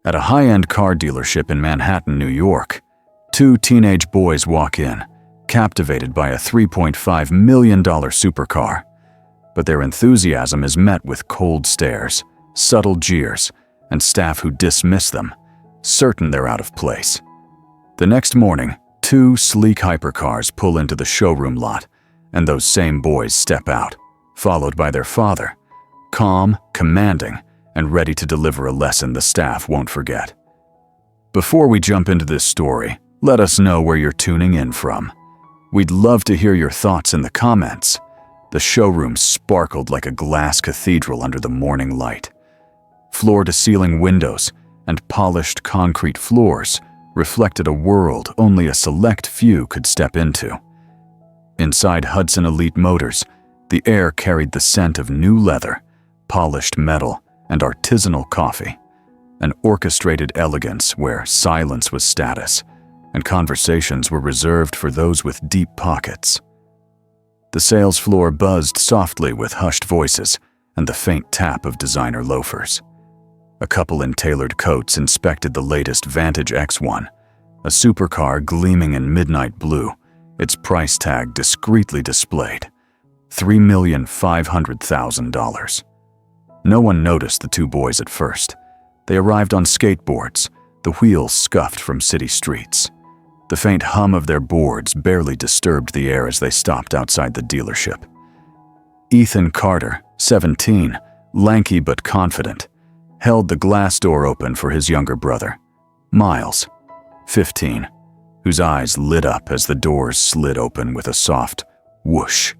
At a high-end car dealership in Manhattan, New York, two teenage boys walk in, captivated by a $3.5 million supercar. But their enthusiasm is met with cold stares, subtle jeers, and staff who dismiss them, certain they're out of place. The next morning, two sleek hypercars pull into the showroom lot, and those same boys step out, followed by their father, calm, commanding, and ready to deliver a lesson the staff won't forget. Before we jump into this story, let us know where you're tuning in from. We'd love to hear your thoughts in the comments. The showroom sparkled like a glass cathedral under the morning light. Floor-to-ceiling windows and polished concrete floors reflected a world only a select few could step into. Inside Hudson Elite Motors, the air carried the scent of new leather, polished metal, and artisanal coffee, an orchestrated elegance where silence was status, and conversations were reserved for those with deep pockets. The sales floor buzzed softly with hushed voices and the faint tap of designer loafers. A couple in tailored coats inspected the latest Vantage X1, a supercar gleaming in midnight blue, its price tag discreetly displayed, $3,500,000. No one noticed the two boys at first. They arrived on skateboards, the wheels scuffed from city streets. The faint hum of their boards barely disturbed the air as they stopped outside the dealership. Ethan Carter, 17, lanky but confident, held the glass door open for his younger brother, Miles, 15, whose eyes lit up as the doors slid open with a soft whoosh.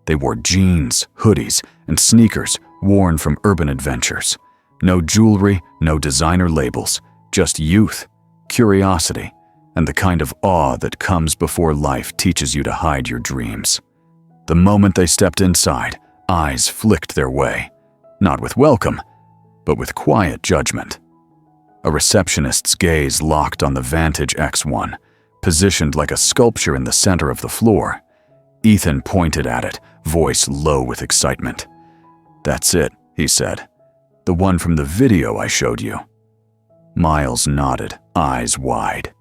They wore jeans, hoodies, and sneakers worn from urban adventures. No jewelry, no designer labels, just youth, curiosity, and the kind of awe that comes before life teaches you to hide your dreams. The moment they stepped inside, eyes flicked their way, not with welcome, but with quiet judgment. A receptionist's gaze locked on the Vantage X1, positioned like a sculpture in the center of the floor. Ethan pointed at it, voice low with excitement. "That's it," he said. "The one from the video I showed you." Miles nodded, eyes wide.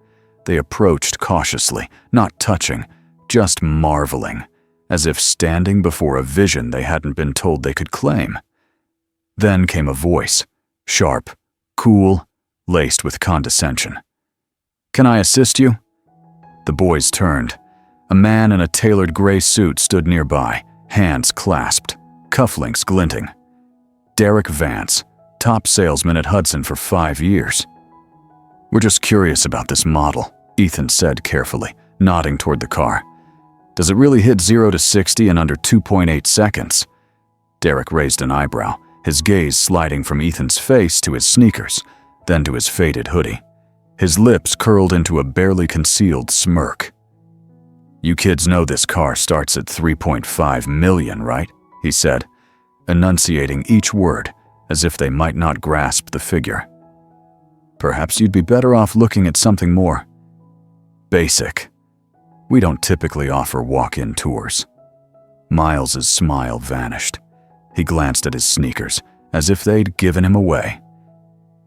They approached cautiously, not touching, just marveling, as if standing before a vision they hadn't been told they could claim. Then came a voice, sharp, cool, laced with condescension. "Can I assist you?" The boys turned. A man in a tailored gray suit stood nearby, hands clasped, cufflinks glinting. Derek Vance, top salesman at Hudson for 5 years. "We're just curious about this model," Ethan said carefully, nodding toward the car. "Does it really hit 0 to 60 in under 2.8 seconds? Derek raised an eyebrow, his gaze sliding from Ethan's face to his sneakers, then to his faded hoodie. His lips curled into a barely concealed smirk. "You kids know this car starts at 3.5 million, right?" he said, enunciating each word as if they might not grasp the figure. "Perhaps you'd be better off looking at something more basic. We don't typically offer walk-in tours." Miles's smile vanished. He glanced at his sneakers, as if they'd given him away.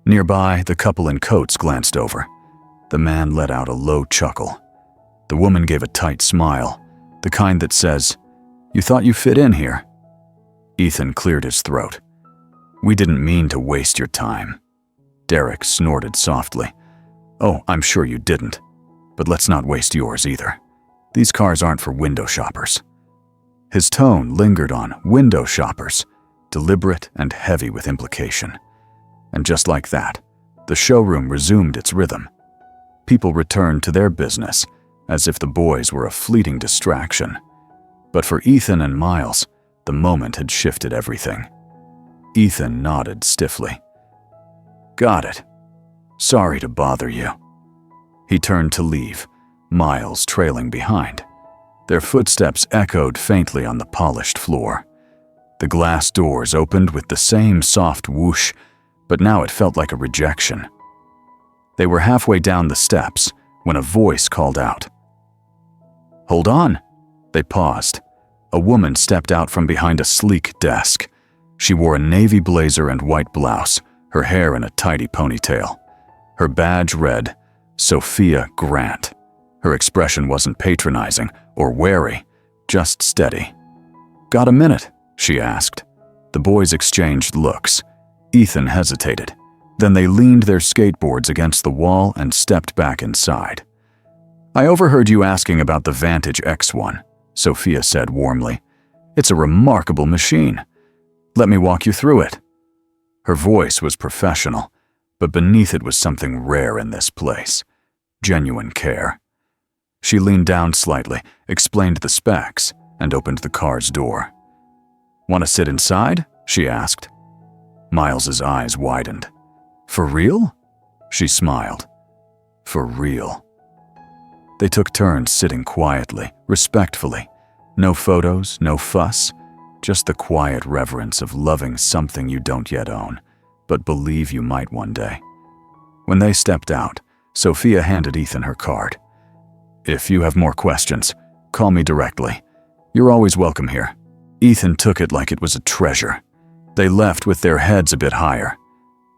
Nearby, the couple in coats glanced over. The man let out a low chuckle. The woman gave a tight smile, the kind that says, "You thought you fit in here?" Ethan cleared his throat. "We didn't mean to waste your time." Derek snorted softly. "Oh, I'm sure you didn't. But let's not waste yours either. These cars aren't for window shoppers." His tone lingered on window shoppers, deliberate and heavy with implication. And just like that, the showroom resumed its rhythm. People returned to their business, as if the boys were a fleeting distraction. But for Ethan and Miles, the moment had shifted everything. Ethan nodded stiffly. "Got it. Sorry to bother you." He turned to leave, Miles trailing behind. Their footsteps echoed faintly on the polished floor. The glass doors opened with the same soft whoosh, but now it felt like a rejection. They were halfway down the steps when a voice called out. "Hold on!" They paused. A woman stepped out from behind a sleek desk. She wore a navy blazer and white blouse, her hair in a tidy ponytail. Her badge read, Sophia Grant. Her expression wasn't patronizing or wary, just steady. "Got a minute?" she asked. The boys exchanged looks. Ethan hesitated. Then they leaned their skateboards against the wall and stepped back inside. "I overheard you asking about the Vantage X1, Sophia said warmly. "It's a remarkable machine. Let me walk you through it." Her voice was professional, but beneath it was something rare in this place. Genuine care. She leaned down slightly, explained the specs, and opened the car's door. "Want to sit inside?" she asked. Miles's eyes widened. "For real?" She smiled. "For real." They took turns sitting quietly, respectfully. No photos, no fuss, just the quiet reverence of loving something you don't yet own, but believe you might one day. When they stepped out, Sophia handed Ethan her card. "If you have more questions, call me directly. You're always welcome here." Ethan took it like it was a treasure. They left with their heads a bit higher.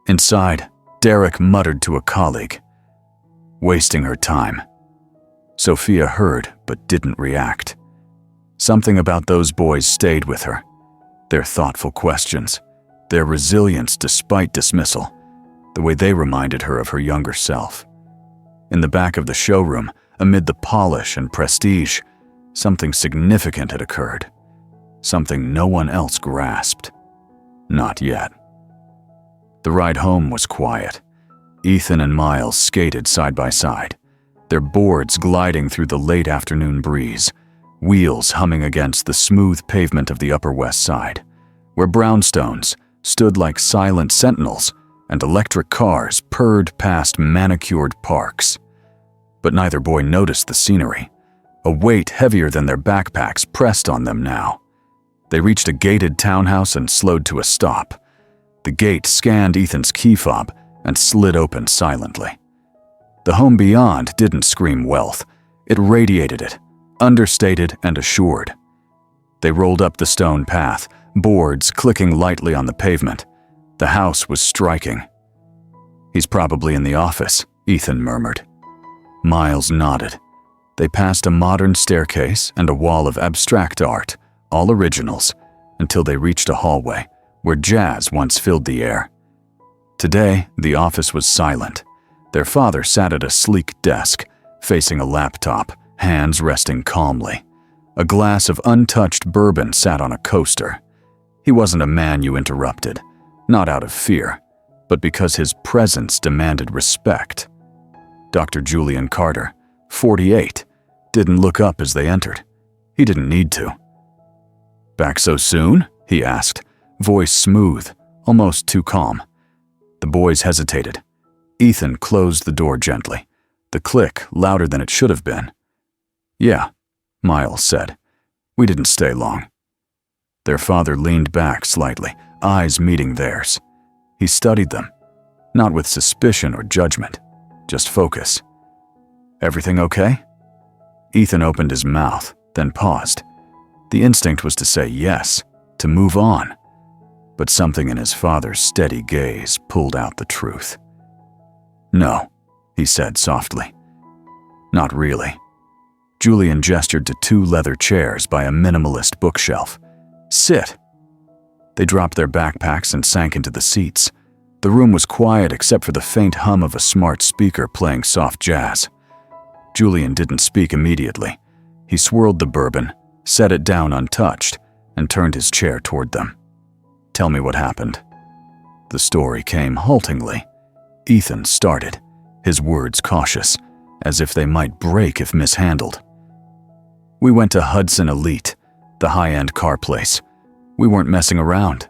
Inside, Derek muttered to a colleague, "Wasting her time." Sophia heard but didn't react. Something about those boys stayed with her. Their thoughtful questions, their resilience despite dismissal, the way they reminded her of her younger self. In the back of the showroom, amid the polish and prestige, something significant had occurred. Something no one else grasped. Not yet. The ride home was quiet. Ethan and Miles skated side by side, their boards gliding through the late afternoon breeze, wheels humming against the smooth pavement of the Upper West Side, where brownstones stood like silent sentinels and electric cars purred past manicured parks. But neither boy noticed the scenery. A weight heavier than their backpacks pressed on them now. They reached a gated townhouse and slowed to a stop. The gate scanned Ethan's key fob and slid open silently. The home beyond didn't scream wealth. It radiated it, understated and assured. They rolled up the stone path, boards clicking lightly on the pavement. The house was striking. "He's probably in the office," Ethan murmured. Miles nodded. They passed a modern staircase and a wall of abstract art, all originals, until they reached a hallway where jazz once filled the air. Today, the office was silent. Their father sat at a sleek desk, facing a laptop, hands resting calmly. A glass of untouched bourbon sat on a coaster. He wasn't a man you interrupted, not out of fear, but because his presence demanded respect. Dr. Julian Carter, 48, didn't look up as they entered. He didn't need to. "Back so soon?" he asked, voice smooth, almost too calm. The boys hesitated. Ethan closed the door gently, the click louder than it should have been. "Yeah," Miles said. "We didn't stay long." Their father leaned back slightly, eyes meeting theirs. He studied them, not with suspicion or judgment, just focus. "Everything okay?" Ethan opened his mouth, then paused. The instinct was to say yes, to move on. But something in his father's steady gaze pulled out the truth. "No," he said softly. "Not really." Julian gestured to 2 leather chairs by a minimalist bookshelf. "Sit." They dropped their backpacks and sank into the seats. The room was quiet except for the faint hum of a smart speaker playing soft jazz. Julian didn't speak immediately. He swirled the bourbon, set it down untouched, and turned his chair toward them. "Tell me what happened." The story came haltingly. Ethan started, his words cautious, as if they might break if mishandled. "We went to Hudson Elite, the high-end car place. We weren't messing around.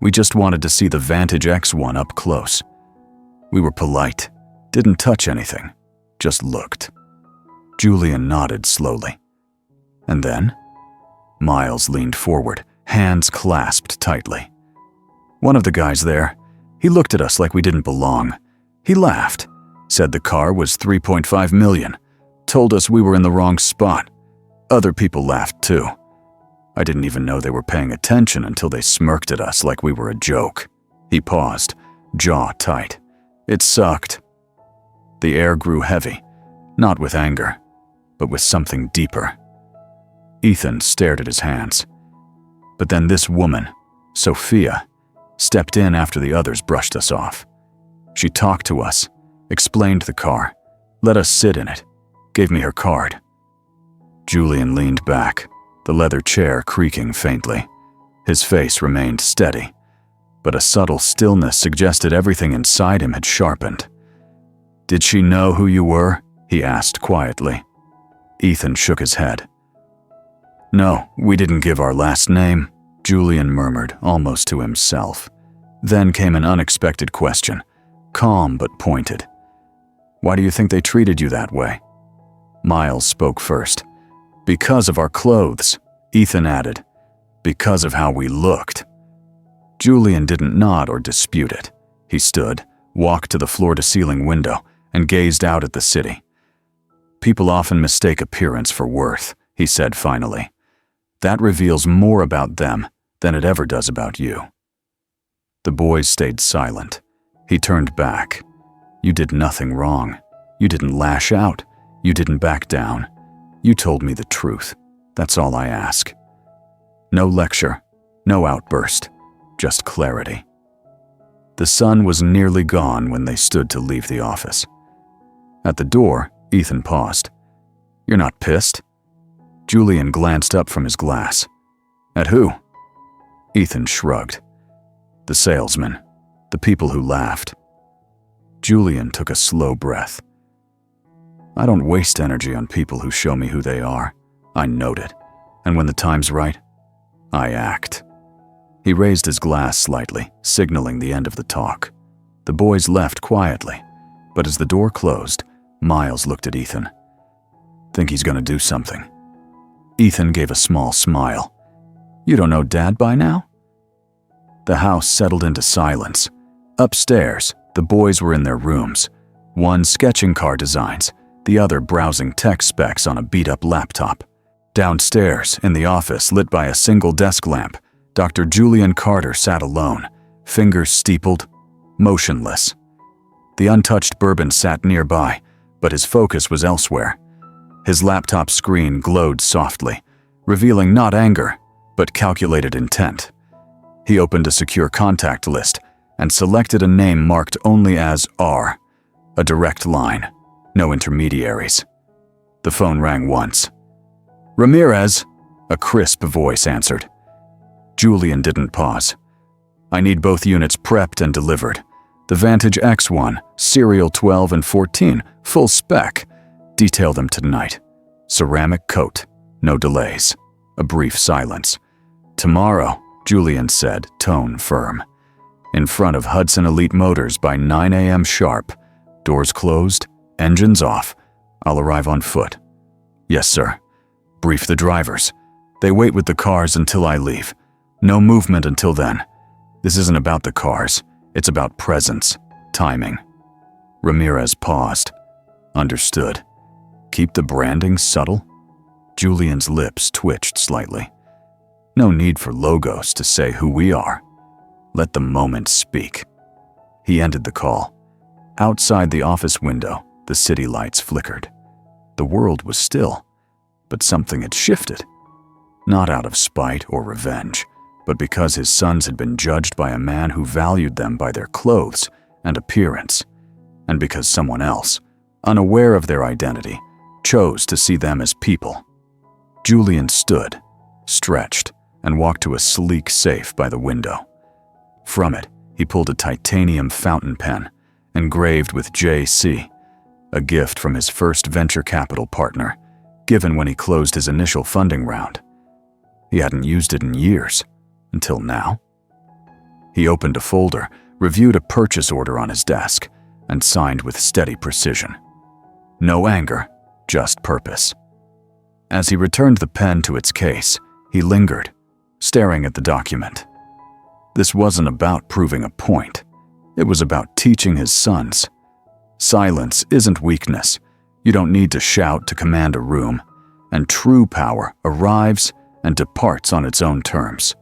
We just wanted to see the Vantage X1 up close. We were polite, didn't touch anything, just looked." Julian nodded slowly. "And then?" Miles leaned forward, hands clasped tightly. "One of the guys there, he looked at us like we didn't belong. He laughed, said the car was $3.5 million, told us we were in the wrong spot. Other people laughed too. I didn't even know they were paying attention until they smirked at us like we were a joke." He paused, jaw tight. "It sucked. The air grew heavy, not with anger, but with something deeper. Ethan stared at his hands. But then this woman, Sophia, stepped in after the others brushed us off. She talked to us, explained the car, let us sit in it, gave me her card. Julian leaned back, the leather chair creaking faintly. His face remained steady, but a subtle stillness suggested everything inside him had sharpened. "Did she know who you were?" he asked quietly. Ethan shook his head. "No, we didn't give our last name," Julian murmured, almost to himself. Then came an unexpected question, calm but pointed. "Why do you think they treated you that way?" Miles spoke first. "Because of our clothes," Ethan added. "Because of how we looked." Julian didn't nod or dispute it. He stood, walked to the floor-to-ceiling window, and gazed out at the city. "People often mistake appearance for worth," he said finally. "That reveals more about them than it ever does about you." The boys stayed silent. He turned back. "You did nothing wrong. You didn't lash out. You didn't back down. You told me the truth. That's all I ask. No lecture, no outburst, just clarity." The sun was nearly gone when they stood to leave the office. At the door, Ethan paused. "You're not pissed?" Julian glanced up from his glass. "At who?" Ethan shrugged. "The salesman, the people who laughed." Julian took a slow breath. "I don't waste energy on people who show me who they are. I note it, and when the time's right, I act." He raised his glass slightly, signaling the end of the talk. The boys left quietly, but as the door closed, Miles looked at Ethan. "Think he's gonna do something?" Ethan gave a small smile. "You don't know Dad by now?" The house settled into silence. Upstairs, the boys were in their rooms, one sketching car designs, the other browsing tech specs on a beat-up laptop. Downstairs, in the office lit by a single desk lamp, Dr. Julian Carter sat alone, fingers steepled, motionless. The untouched bourbon sat nearby, but his focus was elsewhere. His laptop screen glowed softly, revealing not anger, but calculated intent. He opened a secure contact list and selected a name marked only as R, a direct line, no intermediaries. The phone rang once. "Ramirez," a crisp voice answered. Julian didn't pause. "I need both units prepped and delivered. The Vantage X1, serial 12 and 14, full spec. Detail them tonight. Ceramic coat, no delays." A brief silence. "Tomorrow," Julian said, tone firm. "In front of Hudson Elite Motors by 9 a.m. sharp. Doors closed, engines off. I'll arrive on foot." "Yes, sir." "Brief the drivers. They wait with the cars until I leave. No movement until then. This isn't about the cars. It's about presence, timing." Ramirez paused. "Understood. Keep the branding subtle?" Julian's lips twitched slightly. "No need for logos to say who we are. Let the moment speak." He ended the call. Outside the office window, the city lights flickered. The world was still, but something had shifted. Not out of spite or revenge, but because his sons had been judged by a man who valued them by their clothes and appearance, and because someone else, unaware of their identity, chose to see them as people. Julian stood, stretched, and walked to a sleek safe by the window. From it, he pulled a titanium fountain pen, engraved with JC, a gift from his first venture capital partner, given when he closed his initial funding round. He hadn't used it in years, until now. He opened a folder, reviewed a purchase order on his desk, and signed with steady precision. No anger, just purpose. As he returned the pen to its case, he lingered, staring at the document. This wasn't about proving a point. It was about teaching his sons. Silence isn't weakness. You don't need to shout to command a room, and true power arrives and departs on its own terms.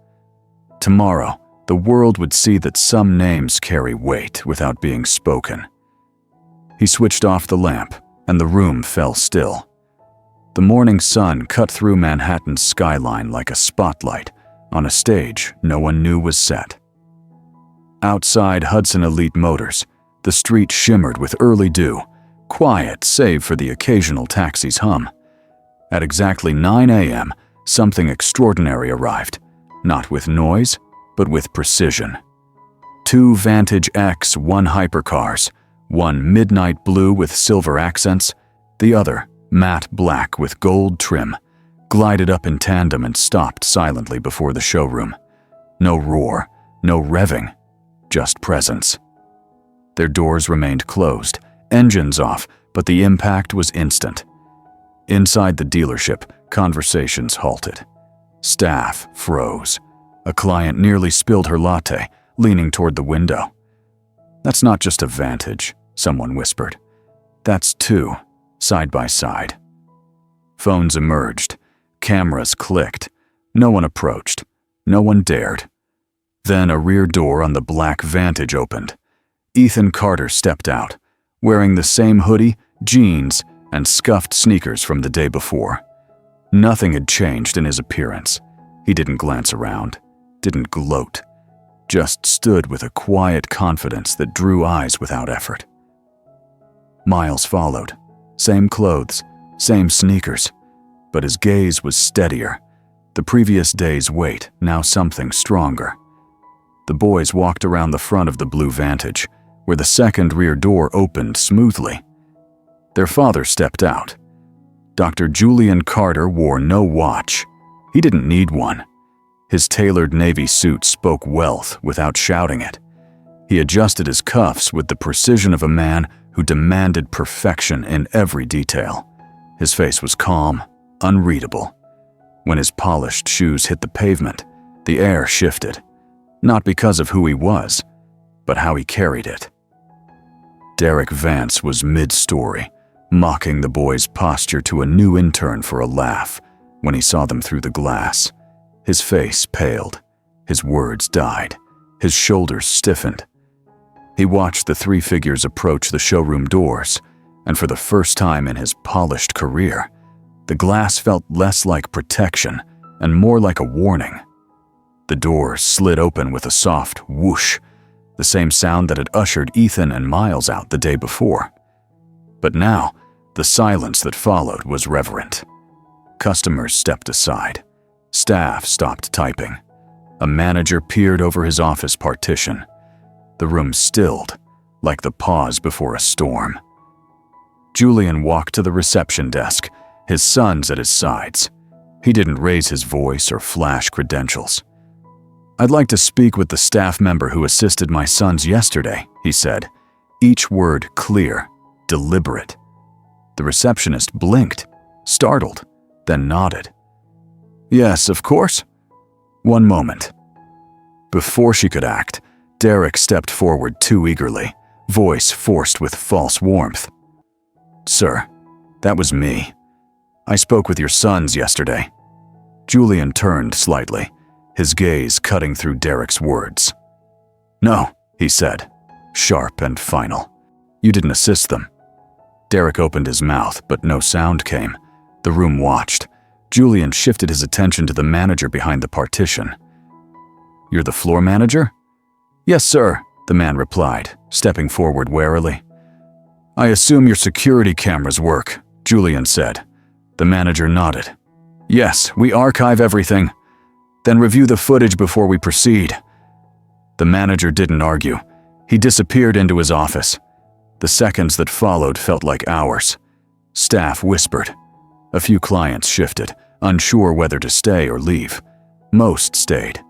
Tomorrow, the world would see that some names carry weight without being spoken. He switched off the lamp, and the room fell still. The morning sun cut through Manhattan's skyline like a spotlight on a stage no one knew was set. Outside Hudson Elite Motors, the street shimmered with early dew, quiet save for the occasional taxi's hum. At exactly 9 a.m., something extraordinary arrived, not with noise, but with precision. 2 Vantage X1 hypercars, one midnight blue with silver accents, the other matte black with gold trim, glided up in tandem and stopped silently before the showroom. No roar, no revving, just presence. Their doors remained closed, engines off, but the impact was instant. Inside the dealership, conversations halted. Staff froze. A client nearly spilled her latte, leaning toward the window. "That's not just a Vantage," someone whispered. "That's 2, side by side." Phones emerged. Cameras clicked. No one approached. No one dared. Then a rear door on the black Vantage opened. Ethan Carter stepped out, wearing the same hoodie, jeans, and scuffed sneakers from the day before. Nothing had changed in his appearance. He didn't glance around, didn't gloat, just stood with a quiet confidence that drew eyes without effort. Miles followed. Same clothes, same sneakers, but his gaze was steadier. The previous day's weight, now something stronger. The boys walked around the front of the blue Vantage, where the second rear door opened smoothly. Their father stepped out. Dr. Julian Carter wore no watch. He didn't need one. His tailored navy suit spoke wealth without shouting it. He adjusted his cuffs with the precision of a man who demanded perfection in every detail. His face was calm, unreadable. When his polished shoes hit the pavement, the air shifted, not because of who he was, but how he carried it. Derek Vance was mid-story, mocking the boys' posture to a new intern for a laugh when he saw them through the glass. His face paled, his words died, his shoulders stiffened. He watched the 3 figures approach the showroom doors, and for the first time in his polished career, the glass felt less like protection and more like a warning. The doors slid open with a soft whoosh, the same sound that had ushered Ethan and Miles out the day before. But now, the silence that followed was reverent. Customers stepped aside. Staff stopped typing. A manager peered over his office partition. The room stilled, like the pause before a storm. Julian walked to the reception desk, his sons at his sides. He didn't raise his voice or flash credentials. "I'd like to speak with the staff member who assisted my sons yesterday," he said, each word clear, deliberate. The receptionist blinked, startled, then nodded. "Yes, of course." "One moment." Before she could act, Derek stepped forward too eagerly, voice forced with false warmth. "Sir, that was me. I spoke with your sons yesterday." Julian turned slightly, his gaze cutting through Derek's words. "No," he said, sharp and final. "You didn't assist them." Derek opened his mouth, but no sound came. The room watched. Julian shifted his attention to the manager behind the partition. "You're the floor manager?" "Yes, sir," the man replied, stepping forward warily. "I assume your security cameras work," Julian said. The manager nodded. "Yes, we archive everything. Then review the footage before we proceed." The manager didn't argue. He disappeared into his office. The seconds that followed felt like hours. Staff whispered. A few clients shifted, unsure whether to stay or leave. Most stayed,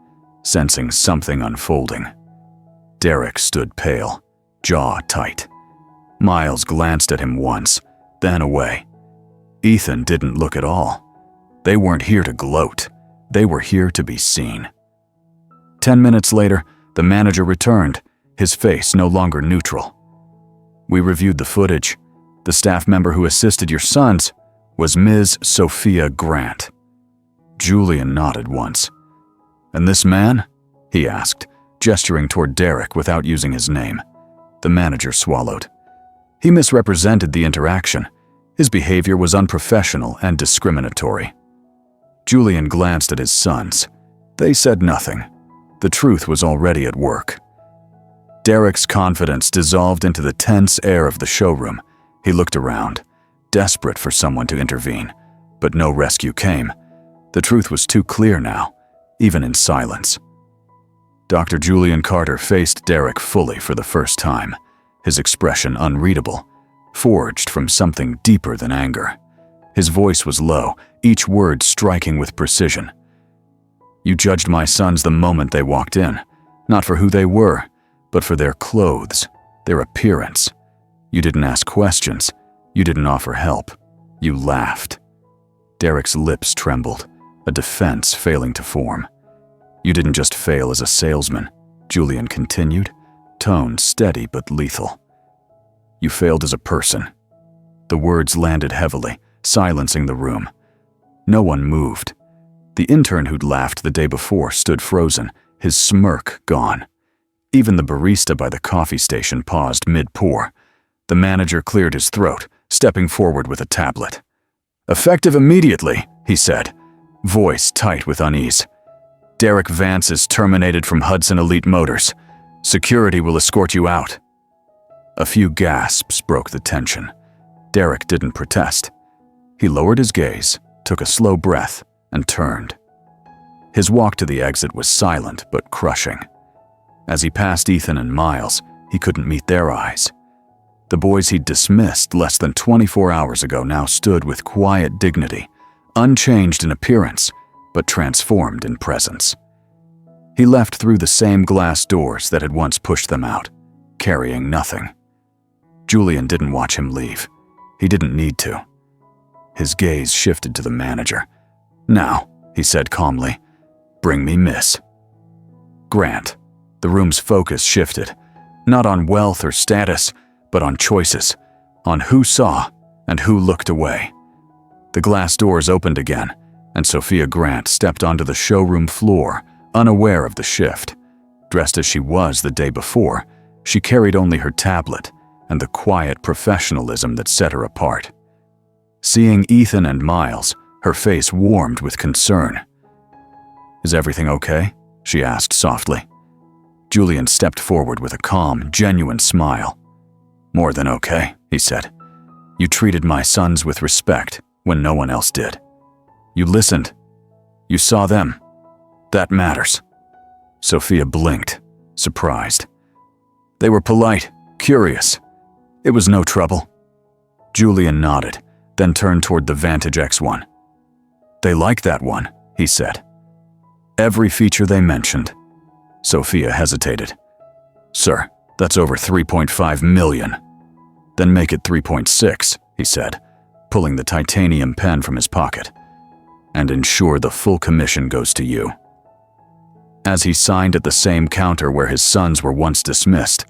sensing something unfolding. Derek stood pale, jaw tight. Miles glanced at him once, then away. Ethan didn't look at all. They weren't here to gloat. They were here to be seen. 10 minutes later, the manager returned, his face no longer neutral. "We reviewed the footage. The staff member who assisted your sons was Ms. Sophia Grant." Julian nodded once. "And this man?" he asked, gesturing toward Derek without using his name. The manager swallowed. He misrepresented the interaction. His behavior was unprofessional and discriminatory. Julian glanced at his sons. They said nothing. The truth was already at work. Derek's confidence dissolved into the tense air of the showroom. He looked around, desperate for someone to intervene, but no rescue came. The truth was too clear now, even in silence. Dr. Julian Carter faced Derek fully for the first time, his expression unreadable, forged from something deeper than anger. His voice was low, each word striking with precision. "You judged my sons the moment they walked in, not for who they were, but for their clothes, their appearance. You didn't ask questions. You didn't offer help. You laughed." Derek's lips trembled, a defense failing to form. "You didn't just fail as a salesman," Julian continued, tone steady but lethal. "You failed as a person." The words landed heavily, silencing the room. No one moved. The intern who'd laughed the day before stood frozen, his smirk gone. Even the barista by the coffee station paused mid-pour. The manager cleared his throat, stepping forward with a tablet. "Effective immediately," he said, voice tight with unease. "Derek Vance is terminated from Hudson Elite Motors. Security will escort you out." A few gasps broke the tension. Derek didn't protest. He lowered his gaze, took a slow breath, and turned. His walk to the exit was silent but crushing. As he passed Ethan and Miles, he couldn't meet their eyes. The boys he'd dismissed less than 24 hours ago now stood with quiet dignity, unchanged in appearance, but transformed in presence. He left through the same glass doors that had once pushed them out, carrying nothing. Julian didn't watch him leave. He didn't need to. His gaze shifted to the manager. "Now," he said calmly, "bring me Miss Grant." The room's focus shifted, not on wealth or status, but on choices, on who saw and who looked away. The glass doors opened again, and Sophia Grant stepped onto the showroom floor, unaware of the shift. Dressed as she was the day before, she carried only her tablet and the quiet professionalism that set her apart. Seeing Ethan and Miles, her face warmed with concern. "Is everything okay?" she asked softly. Julian stepped forward with a calm, genuine smile. "More than okay," he said. "You treated my sons with respect when no one else did. You listened. You saw them. That matters." Sophia blinked, surprised. "They were polite, curious. It was no trouble." Julian nodded, then turned toward the Vantage X1. "They like that one," he said. "Every feature they mentioned." Sophia hesitated. "Sir, that's over 3.5 million. "Then make it 3.6, he said, pulling the titanium pen from his pocket. "And ensure the full commission goes to you." As he signed at the same counter where his sons were once dismissed,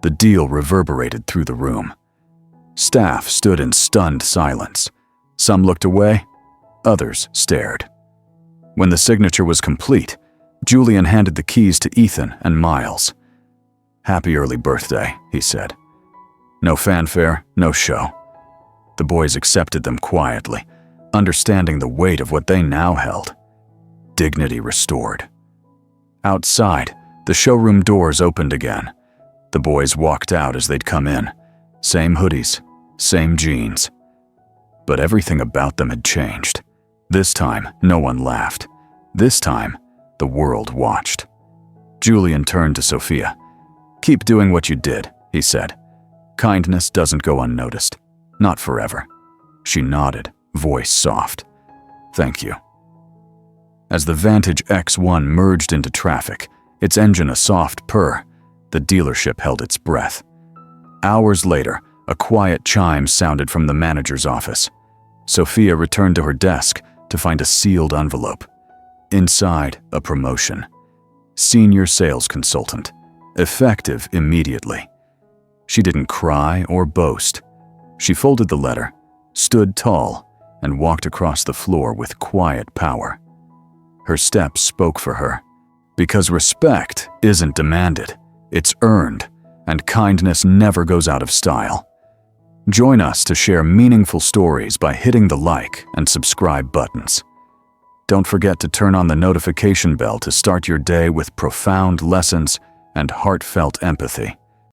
the deal reverberated through the room. Staff stood in stunned silence. Some looked away, others stared. When the signature was complete, Julian handed the keys to Ethan and Miles. "Happy early birthday," he said. No fanfare, no show. The boys accepted them quietly, understanding the weight of what they now held. Dignity restored. Outside, the showroom doors opened again. The boys walked out as they'd come in. Same hoodies, same jeans. But everything about them had changed. This time, no one laughed. This time, the world watched. Julian turned to Sophia. "Keep doing what you did," he said. "Kindness doesn't go unnoticed. Not forever." She nodded, voice soft. "Thank you." As the Vantage X1 merged into traffic, its engine a soft purr, the dealership held its breath. Hours later, a quiet chime sounded from the manager's office. Sophia returned to her desk to find a sealed envelope. Inside, a promotion. Senior sales consultant. Effective immediately. She didn't cry or boast. She folded the letter, stood tall, and walked across the floor with quiet power. Her steps spoke for her. Because respect isn't demanded, it's earned, and kindness never goes out of style. Join us to share meaningful stories by hitting the like and subscribe buttons. Don't forget to turn on the notification bell to start your day with profound lessons and heartfelt empathy.